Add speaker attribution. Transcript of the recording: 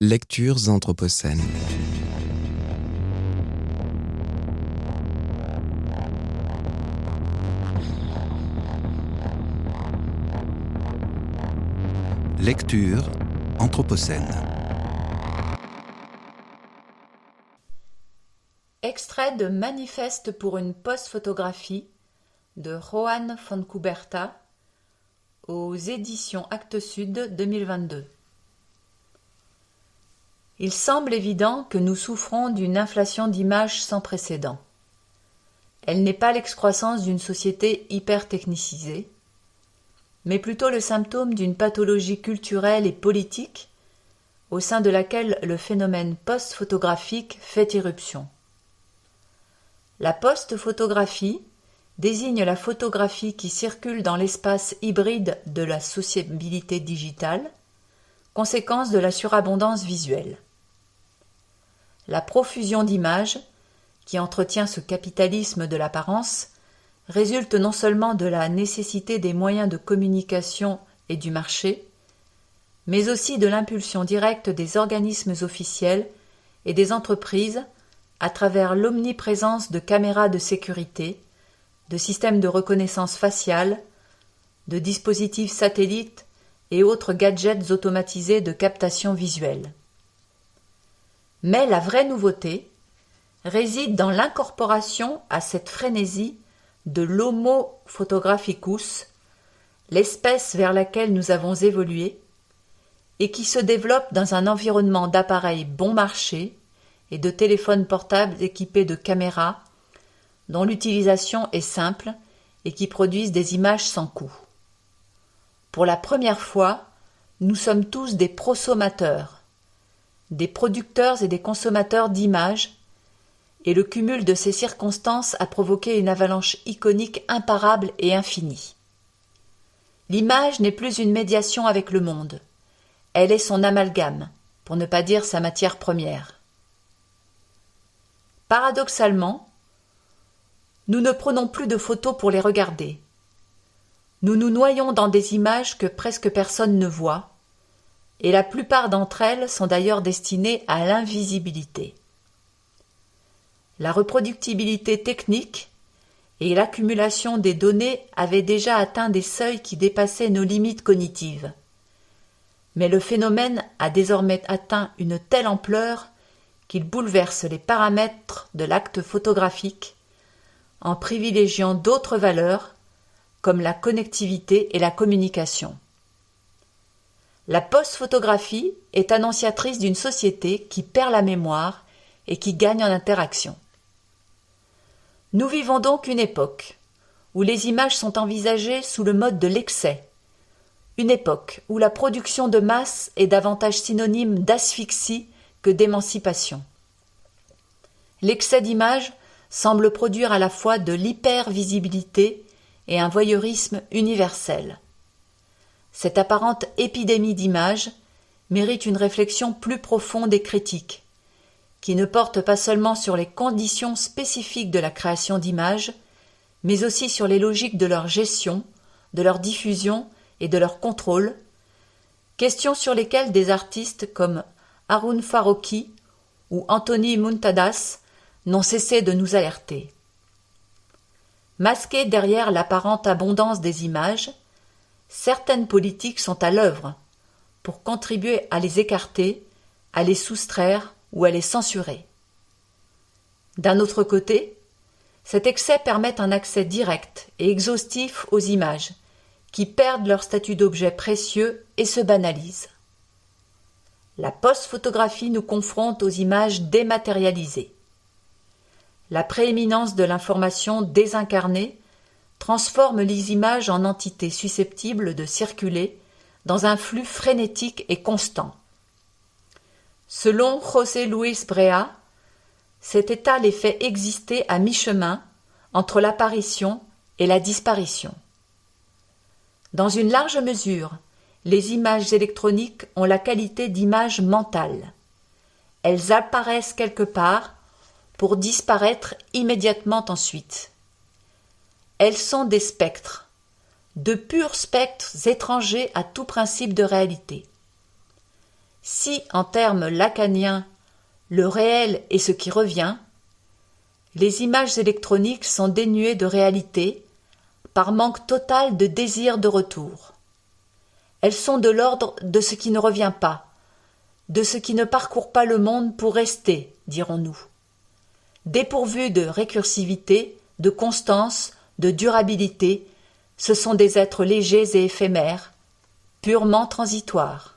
Speaker 1: Lectures anthropocènes. Lecture anthropocène.
Speaker 2: Extrait de Manifeste pour une post-photographie de Johan Fontcuberta aux éditions Actes Sud 2022. Il semble évident que nous souffrons d'une inflation d'images sans précédent. Elle n'est pas l'excroissance d'une société hyper-technicisée, mais plutôt le symptôme d'une pathologie culturelle et politique au sein de laquelle le phénomène post-photographique fait irruption. La post-photographie désigne la photographie qui circule dans l'espace hybride de la sociabilité digitale, conséquence de la surabondance visuelle. La profusion d'images, qui entretient ce capitalisme de l'apparence, résulte non seulement de la nécessité des moyens de communication et du marché, mais aussi de l'impulsion directe des organismes officiels et des entreprises à travers l'omniprésence de caméras de sécurité, de systèmes de reconnaissance faciale, de dispositifs satellites et autres gadgets automatisés de captation visuelle. Mais la vraie nouveauté réside dans l'incorporation à cette frénésie de l'Homo photographicus, l'espèce vers laquelle nous avons évolué, et qui se développe dans un environnement d'appareils bon marché et de téléphones portables équipés de caméras, dont l'utilisation est simple et qui produisent des images sans coût. Pour la première fois, nous sommes tous des prosommateurs, des producteurs et des consommateurs d'images, et le cumul de ces circonstances a provoqué une avalanche iconique imparable et infinie. L'image n'est plus une médiation avec le monde, elle est son amalgame, pour ne pas dire sa matière première. Paradoxalement, nous ne prenons plus de photos pour les regarder. Nous nous noyons dans des images que presque personne ne voit, et la plupart d'entre elles sont d'ailleurs destinées à l'invisibilité. La reproductibilité technique et l'accumulation des données avaient déjà atteint des seuils qui dépassaient nos limites cognitives. Mais le phénomène a désormais atteint une telle ampleur qu'il bouleverse les paramètres de l'acte photographique en privilégiant d'autres valeurs comme la connectivité et la communication. La post-photographie est annonciatrice d'une société qui perd la mémoire et qui gagne en interaction. Nous vivons donc une époque où les images sont envisagées sous le mode de l'excès, une époque où la production de masse est davantage synonyme d'asphyxie que d'émancipation. L'excès d'images semble produire à la fois de l'hypervisibilité et un voyeurisme universel. Cette apparente épidémie d'images mérite une réflexion plus profonde et critique, qui ne porte pas seulement sur les conditions spécifiques de la création d'images, mais aussi sur les logiques de leur gestion, de leur diffusion et de leur contrôle, questions sur lesquelles des artistes comme Harun Farocki ou Anthony Muntadas n'ont cessé de nous alerter. Masquées derrière l'apparente abondance des images, certaines politiques sont à l'œuvre pour contribuer à les écarter, à les soustraire ou à les censurer. D'un autre côté, cet excès permet un accès direct et exhaustif aux images, qui perdent leur statut d'objet précieux et se banalisent. La post-photographie nous confronte aux images dématérialisées. La prééminence de l'information désincarnée transforme les images en entités susceptibles de circuler dans un flux frénétique et constant. Selon José Luis Brea, cet état les fait exister à mi-chemin entre l'apparition et la disparition. Dans une large mesure, les images électroniques ont la qualité d'images mentales. Elles apparaissent quelque part pour disparaître immédiatement ensuite. Elles sont des spectres, de purs spectres étrangers à tout principe de réalité. Si, en termes lacaniens, le réel est ce qui revient, les images électroniques sont dénuées de réalité, par manque total de désir de retour. Elles sont de l'ordre de ce qui ne revient pas, de ce qui ne parcourt pas le monde pour rester, dirons-nous. Dépourvues de récursivité, de constance, de durabilité, ce sont des êtres légers et éphémères, purement transitoires.